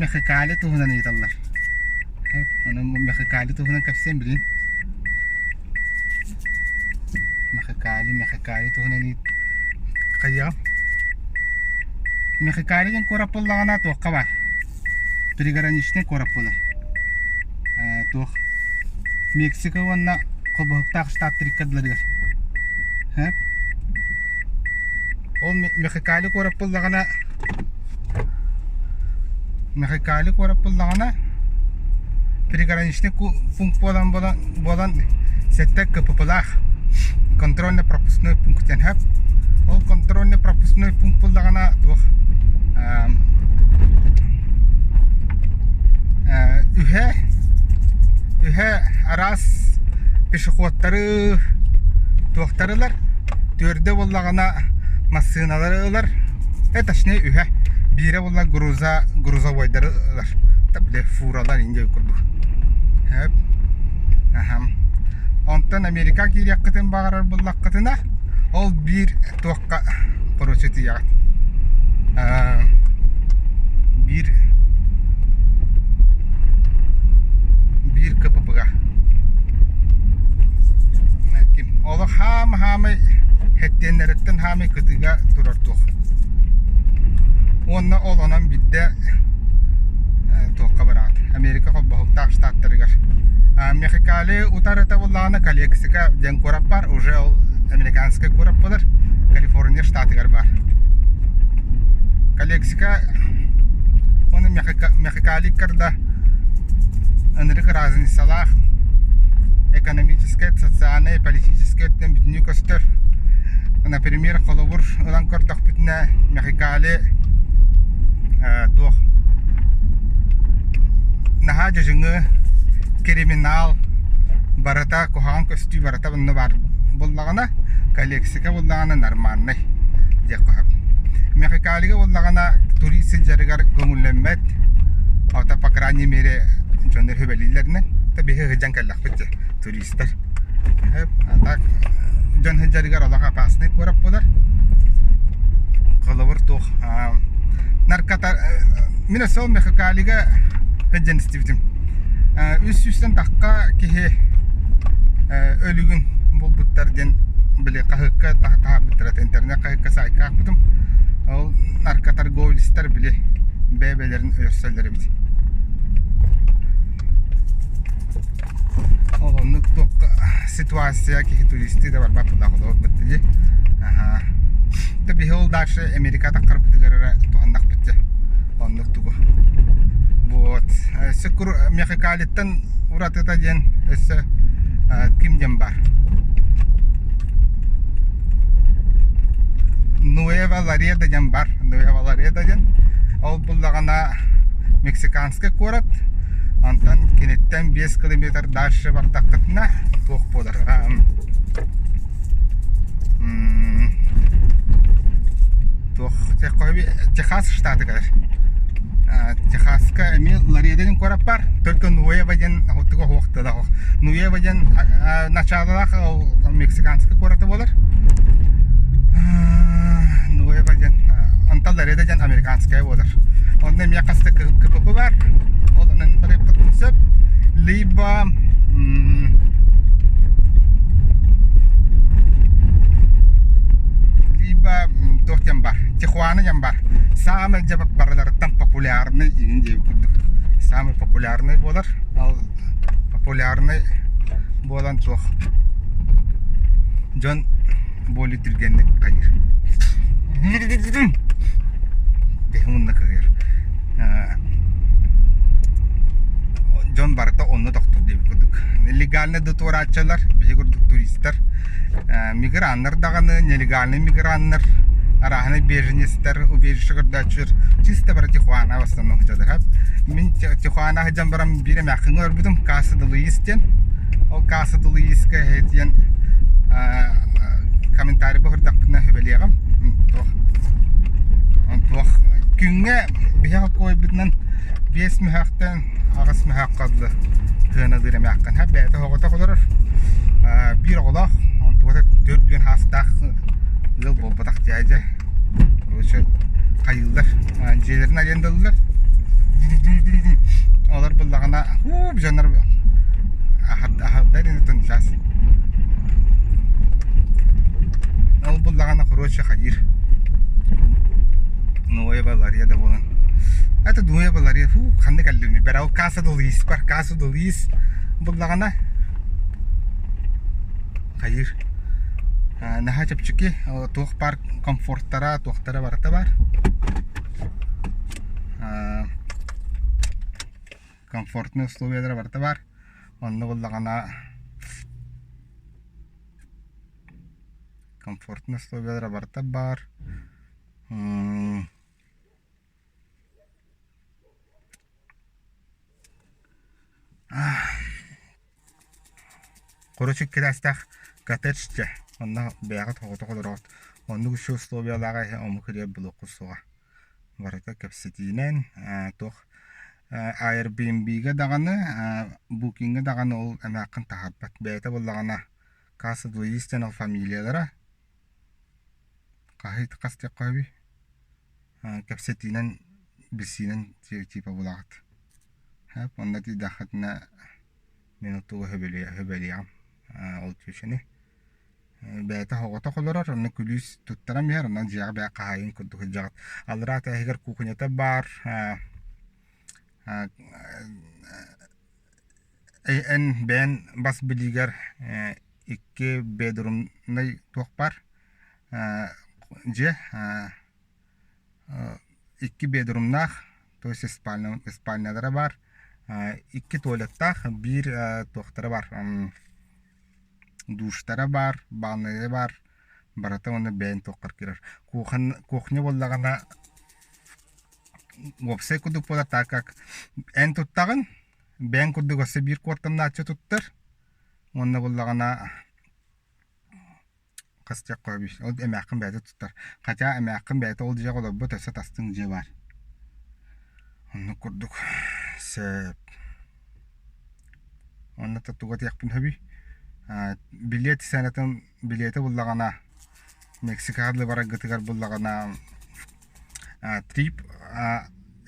mexicali tuhunan itallar. Hep onun mexicali tuhunan kapsen bilin. Mexicali tuhunan it kaya. Mexicali yang korapullagana tuh kabar. Perigaran işne korapullar. Tuh Meksika wanna kobahtak stat trikadlar. Hep o mexicali korapullagana Mexicali korapullagana perigaran işne punkt bolan settek kapıpılar. Kontrolne propusnoy punkten hep o kontrolne propusnoy punkt pullagana tuh ühe aras pişikotları tuğtarılar törde bollagana masınalarılar etaşne ühe bire bolla gruza boydarılar tabi furalar ince kurdu hep ondan Amerika kiriyakıtın bağırar bollakıtına ol bir tuğka proçeti yağıt bir kapıpıga ola ham hettenleretten hami kıtıga durardık onna olanan bidde tuğka bırak Amerika kobahukta ştatlarıgar Mexicali utarıta bollağına Kaleksika den korap var уже ol Amerikanska korap bolar Kaliforniya ştatıgar var Kaleksika onu Mexicali karda Анрык разный салах экономическое, социальное, политическое, там битни костер. Например, холовур ланкор тахпитна Мехикали тох. Нахаджа жыңы криминал барата кохан кости барата бунны бар боллагана Калексика боллагана нормальный деп кохап. Мехикалиге боллагана турист жарыгар көңүллөнмөт. Ата по крайней мере Jönler hübelilerine tabi hıcan kellak bitti turistler. Hep atak jön hıcarigar olaka pasne korap bolar. Kalavur tuh narkata mina sol Mexicaliga hıcan istiftim. Üst-üstten takka kihe ölügün bol buttar den bile kahıkka tahta bitirat internet kahıkka sayka akbıdım. O narkatar goylister bile bebelerin örselleri bitti. Onluk tok situasiya ki turisti de var bak da kolot bitti. Tabi hol daşı Amerika takar bitgara tohandak bitti. Onluk tugu. Вот. Sekur Mexicali'ten uratata jen esse kim jambar. Nueva Laredo jambar. Nueva Laredo jen. Ol bullagana Meksikanska korat. Антан кенеттен 5 километр дальше бардақытына тоқ болар. Техас штаты kadar. Техаска эми Ларедодан корап бар. Только Нуэва ден оттуга хоқта да. Нуэва ден началырақ Мексиканска кораты болар. Нуэва ден антал Ларедо ден Американская болар. Онда мияқасты кыпы бар. Olanın bir kıtıksıp Liba toh jambar Tijuana jambar Sama jabak barlardan popularny ince kurduk Sama popularny bolar al popularny bolan toh John boli tirgenlik kayır Dehumunna kayır John Barta onu doktor diye kurduk. Legalne doktoratçılar, bizi kurduk turistler. Migranlar dağını, nelegalne migranlar. Arahane bejnistler, o bejişi kurdaçır. Çiste bara Tijuana vastan noktadır hep. Min Tijuana hıcan baram bir mekin örbüdüm. Casa de Luis'ten. O Casa de Luis'ka hediyen komentari bahırdak bitne hübeliyagam. Toh künge biha koy bitnen 5 mihaktan ağız mihakkadlı hına dırım yakın. Hep beyte hoğuta kulurur. Bir oğla 4 gün hasta yıl bolbadak diyece. Roşu kayılır. Celerin alendalılar. Олар буллагана жанар ахаддар тунчас. Ол буллагана хороший хайыр. Новая Балария да болан. Это Новая Балария. Ханны каллыны. Берау Каса Долис, пар Каса Долис буллагана хайыр. Наха чапчики тух парк комфорттара тухтара барата бар. Комфортный условиялар барата бар. Онны буллагана комфортный условиялар барата бар. Короче, кедастах коттеджче. Онна бягат хоготогорот. Онну күшө условияларга омукрия блокусуга. Барата капситинен тох Airbnb-ге даганы, Booking-ге даганы ол эмакын тахарбат. Бэйта буллагана Casa Luis тен фамилиялара. Кахит касте каби. Капситинен бисинен типа булагат. Хап оннати дахатна минуту хебелиям. Ол түшене. Бэйта хогото холорор онны күлүс туттарам яр онан жага бэ кайын курду хылжагат. Алрата эгер кухнята бар en ben bas biliger iki bedroom nay tuakpar je iki bedroom nah to is spalna dara bar iki tuvalet tah bir tuaktara bar duş tara bar banyo bar barata onu ben tuakar kirar kuhnya bollagana Gopse kuduk pola takak en tuttagan ben kuduk ose bir kortam nacho tuttar onna bullagana kastya kobi ol emakın beyde tuttar kaça emakın beyde ol diye olabı tese tastın diye var onna kuduk sep onna tatugat yakpın habi bilet senetin bileti bullagana Meksika'da bara gıtıgar bullagana trip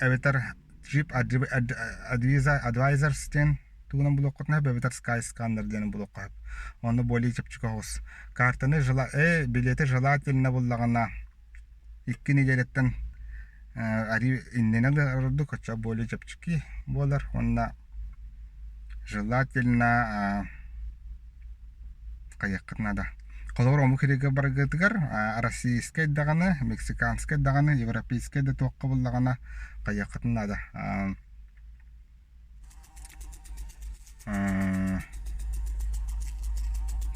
avatar trip advisor sten тугунан блокотна бебетер sky scanner ден блокап оны боли чепчика хос картаны жала билеты желательно буллагана 2 неделеттен ари инненел орду кача боли чепчики болар онна желательно каяккатнада Колор омукиреге баргытыгар российский даганы, мексиканский даганы, европейский да тоққа буллагана каякытнада.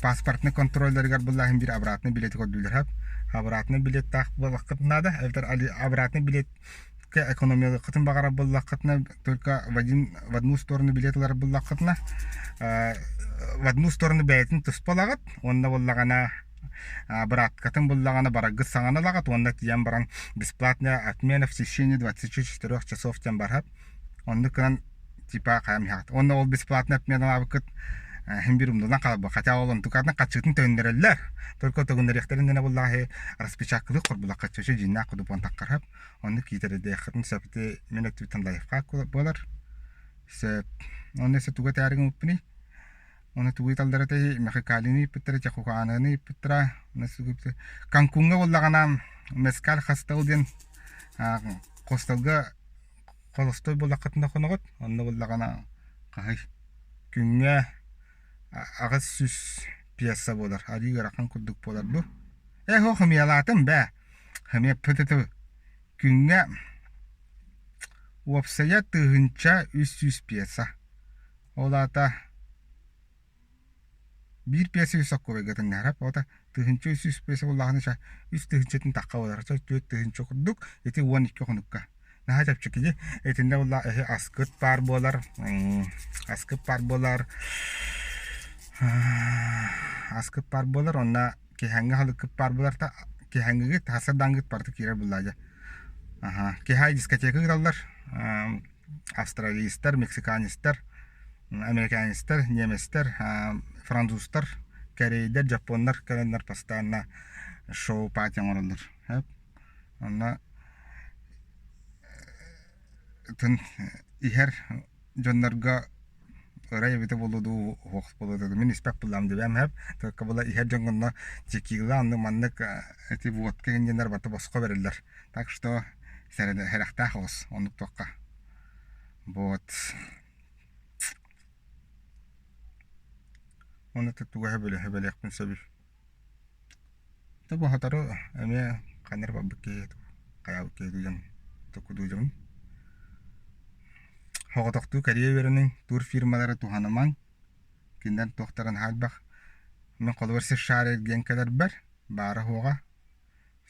Паспортный контрольдергар буллагын бир обратный билет көдүлдүр. Обратный билет так буллакытнада. Обратный билет экономия кытын багара буллакытна только в одну сторону билетлар буллакытна. В одну сторону бәйтін тұс болагат, онда боллагана брат катын боллагана барагы саңана лагат, онда тиян баран бесплатно отмена в течение 24 часов тян бархат. Онда кынан типа қайам хат. Онда ол бесплатно отмена лабыкыт химбир умдулан қалабы. Хотя ол онтукатын қачытын төндерелер. Только тогындыректеріндені боллағы распечаткылы құрбылақ қачышы жинна құдып он таққарап. Онда кейтереді қытын сөпіті мен өттібіттен лайфқа болар. Онда сөтуға тәрігін өппіні. Оны тугui талдарате мехикалини петра чахуханани петра насугупте Канкунга боллагана мескал хасталден косталга колостой боллакатында коногот онда боллагана кай күнгө агас сүс пьеса болар ади ракан кудук болар бу хо хмиялатым ба хме петете күнгө уапсая тыгынча үс пьеса олата bir piyasa yüksek kuvvetin nerap o da tühünçü üst piyasa Allah'ın şah üst tühünçetin takka olar çok tühünçü kurduk eti 12 konukka nah yapacak ki etinde Allah askıt par bolar askıt par bolar onna ki hangi halık par bolar da ki hangi git hasar dangıt partı kira bulaca ki hay diskateka giderler Avstraliyistler Meksikanistler Amerikanistler, Неместер, Француздар, Корейдер, Жапондар, Корейдер постоянно шоу патиң оралдар. Онна тын ихер жоннорга ырай бите болуду хокс болуду мен испек булам дебем хеп только була ихер жонгонно чекигла анны маннык эти водка геннер бата боско берилер так что середе херахта хос онук токка вот оны туга хебеле якпын себил табу хатару эме канер бабке каяу кедуян токудуян Хоғытоқты кәрие берінің тур фирмалары туханыман кинден тохтарын халбах мен қолбарсы шары ген кәдер бар бары хоға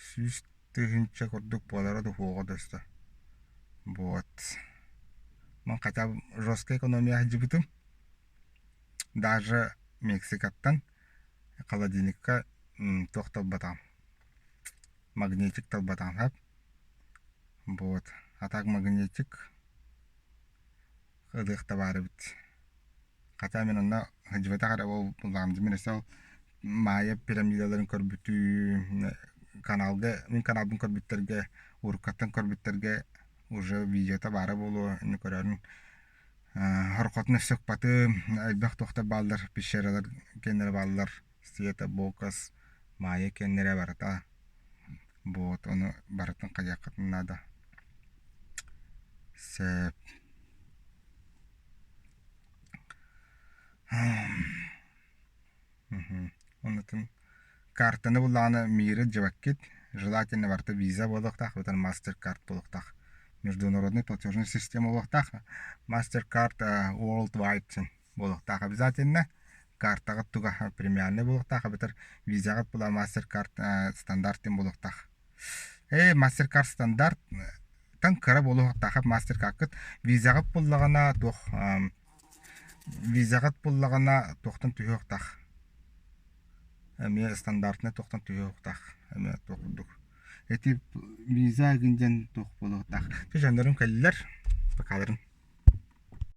сүз тыгынча көрдік болары да хоға дөсті вот мен қата жестко экономия жібітім даже Мексикаттан холодильникка тоқтал батам магнитик талбатам хап вот атак магнитик ыдык табары бит ката мен онна хыжбата кара ол булгамды мен сол майя пирамидаларын көрбүтүү каналдын көрбүттерге уркаттан көрбүттерге уже видеота бары болу эми көрөрүн хоркотун сөкпаты айбак тохта балдар пещералар кеннер балдар света бокас майя кеннере барата вот оны баратын каякатын нада сеп Онытын картаны буланы мире жабаккет желательно барта виза болуктах бутан мастер-карт болуктах международный платежная система болуктах мастер-карт worldwide болуктах обязательно картага туга премиальный болуктах бутар визага була мастер-карт стандарттен болуктах мастер-карт стандарт тан кара болуктах мастер-карт визага буллагана тох визагат буллагана тохтан түйөктах эме стандартны тохтан түйөктах эме тохдук эти виза гинжен тох болуктах жандарым келлер бакаларым